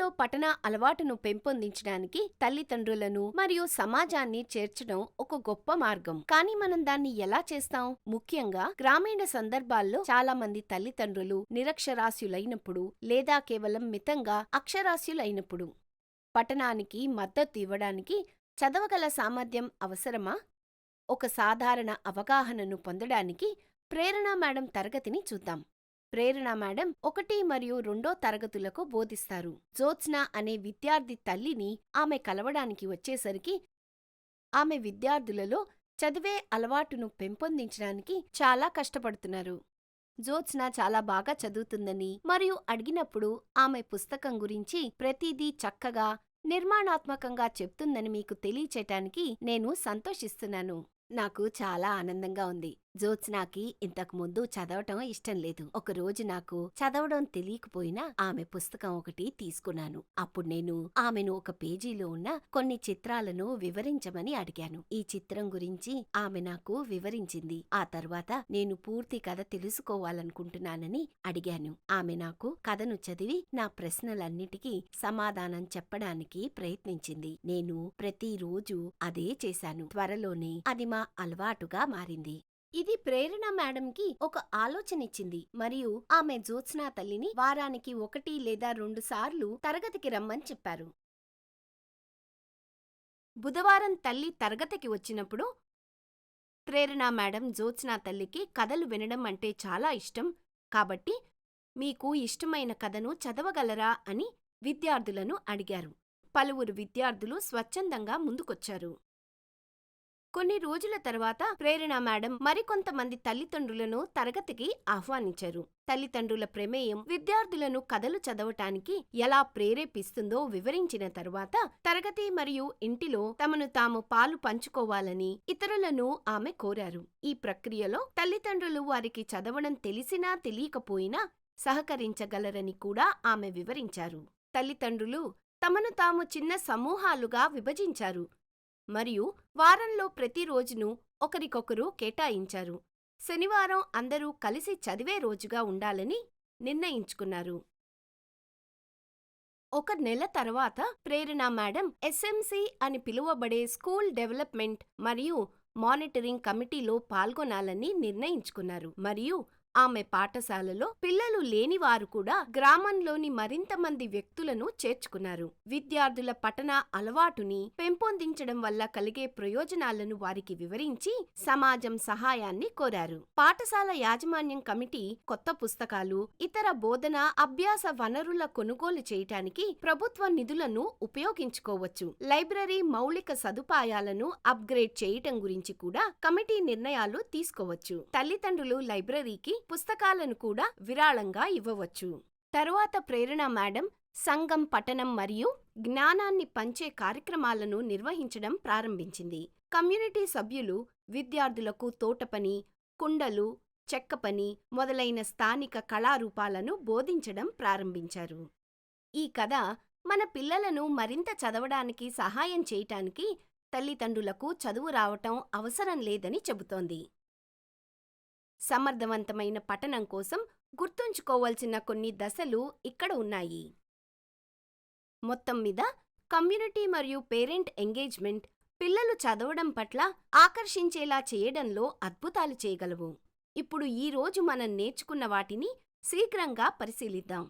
పిల్లల్లో పఠన అలవాటును పెంపొందించడానికి తల్లిదండ్రులను మరియు సమాజాన్ని చేర్చడం ఒక గొప్ప మార్గం. కానీ మనం దాన్ని ఎలా చేస్తాం? ముఖ్యంగా గ్రామీణ సందర్భాల్లో చాలా మంది తల్లిదండ్రులు నిరక్షరాస్యులైనప్పుడు లేదా కేవలం మితంగా అక్షరాస్యులైనప్పుడు. పఠనానికి మద్దతు ఇవ్వడానికి చదవగల సామర్థ్యం అవసరమా? ఒక సాధారణ అవగాహనను పొందడానికి ప్రేరణ మేడం తరగతిని చూద్దాం. ప్రేరణ మేడం 1 మరియు 2 తరగతులకు బోధిస్తారు. జ్యోత్స్న అనే విద్యార్థి తల్లిని ఆమె కలవడానికి వచ్చేసరికి ఆమె విద్యార్థులలో చదివే అలవాటును పెంపొందించడానికి చాలా కష్టపడుతున్నారు. జ్యోత్స్న చాలా బాగా చదువుతుందని మరియు అడిగినప్పుడు ఆమె పుస్తకం గురించి ప్రతిదీ చక్కగా నిర్మాణాత్మకంగా చెప్తుందని మీకు తెలియచేయటానికి నేను సంతోషిస్తున్నాను. నాకు చాలా ఆనందంగా ఉంది. జ్యోత్స్నాకి ఇంతకుముందు చదవటం ఇష్టం లేదు. ఒకరోజు నాకు చదవడం తెలియకపోయినా ఆమె పుస్తకం ఒకటి తీసుకున్నాను. అప్పుడు నేను ఆమెను ఒక పేజీలో ఉన్న కొన్ని చిత్రాలను వివరించమని అడిగాను. ఈ చిత్రం గురించి ఆమె నాకు వివరించింది. ఆ తర్వాత నేను పూర్తి కథ తెలుసుకోవాలనుకుంటున్నానని అడిగాను. ఆమె నాకు కథను చదివి నా ప్రశ్నలన్నిటికీ సమాధానం చెప్పడానికి ప్రయత్నించింది. నేను ప్రతిరోజు అదే చేశాను. త్వరలోనే అది మా అలవాటుగా మారింది. ఇది ప్రేరణ మేడంకి ఒక ఆలోచనిచ్చింది మరియు ఆమె జ్యోత్స్నా తల్లిని వారానికి 1 లేదా 2 సార్లు తరగతికి రమ్మని చెప్పారు. బుధవారం తల్లి తరగతికి వచ్చినప్పుడు ప్రేరణ మేడం జ్యోత్స్నా తల్లికి కథలు వినడం అంటే చాలా ఇష్టం కాబట్టి మీకు ఇష్టమైన కథను చదవగలరా అని విద్యార్థులను అడిగారు. పలువురు విద్యార్థులు స్వచ్ఛందంగా ముందుకొచ్చారు. కొన్ని రోజుల తర్వాత ప్రేరణ మేడం మరికొంతమంది తల్లిదండ్రులను తరగతికి ఆహ్వానించారు. తల్లిదండ్రుల ప్రమేయం విద్యార్థులను కథలు చదవటానికి ఎలా ప్రేరేపిస్తుందో వివరించిన తరువాత తరగతి మరియు ఇంటిలో తమను తాము పాలు పంచుకోవాలని ఇతరులను ఆమె కోరారు. ఈ ప్రక్రియలో తల్లిదండ్రులు వారికి చదవడం తెలిసినా తెలియకపోయినా సహకరించగలరని కూడా ఆమె వివరించారు. తల్లిదండ్రులు తమను తాము చిన్న సమూహాలుగా విభజించారు మరియు వారంలో ప్రతిరోజును ఒకరికొకరు కేటాయించారు. శనివారం అందరూ కలిసి చదివే రోజుగా ఉండాలని నిర్ణయించుకున్నారు. 1 నెల తర్వాత ప్రేరణ మేడం SMC అని పిలువబడే స్కూల్ డెవలప్మెంట్ మరియు మానిటరింగ్ కమిటీలో పాల్గొనాలని నిర్ణయించుకున్నారు మరియు ఆమె పాఠశాలలో పిల్లలు లేనివారు కూడా గ్రామంలోని మరింత మంది వ్యక్తులను చేర్చుకున్నారు. విద్యార్థుల పఠన అలవాటుని పెంపొందించడం వల్ల కలిగే ప్రయోజనాలను వారికి వివరించి సమాజం సహాయాన్ని కోరారు. పాఠశాల యాజమాన్యం కమిటీ కొత్త పుస్తకాలు, ఇతర బోధన అభ్యాస వనరుల కొనుగోలు చేయటానికి ప్రభుత్వ నిధులను ఉపయోగించుకోవచ్చు. లైబ్రరీ మౌలిక సదుపాయాలను అప్గ్రేడ్ చేయటం గురించి కూడా కమిటీ నిర్ణయాలు తీసుకోవచ్చు. తల్లిదండ్రులు లైబ్రరీకి పుస్తకాలను కూడా విరాళంగా ఇవ్వవచ్చు. తరువాత ప్రేరణ మేడం సంఘం పఠనం మరియు జ్ఞానాన్ని పంచే కార్యక్రమాలను నిర్వహించడం ప్రారంభించింది. కమ్యూనిటీ సభ్యులు విద్యార్థులకు తోటపని, కుండలు, చెక్కపని మొదలైన స్థానిక కళారూపాలను బోధించడం ప్రారంభించారు. ఈ కథ మన పిల్లలను మరింత చదవడానికి సహాయం చేయటానికి తల్లిదండ్రులకు చదువు రావటం అవసరం లేదని చెబుతోంది. సమర్థవంతమైన పఠనం కోసం గుర్తుంచుకోవాల్సిన కొన్ని దశలు ఇక్కడ ఉన్నాయి. మొత్తం మీద కమ్యూనిటీ మరియు పేరెంట్ ఎంగేజ్మెంట్ పిల్లలు చదవడం పట్ల ఆకర్షించేలా చేయడంలో అద్భుతాలు చేయగలవు. ఇప్పుడు ఈ రోజు మనం నేర్చుకున్న వాటిని శీఘ్రంగా పరిశీలిద్దాం.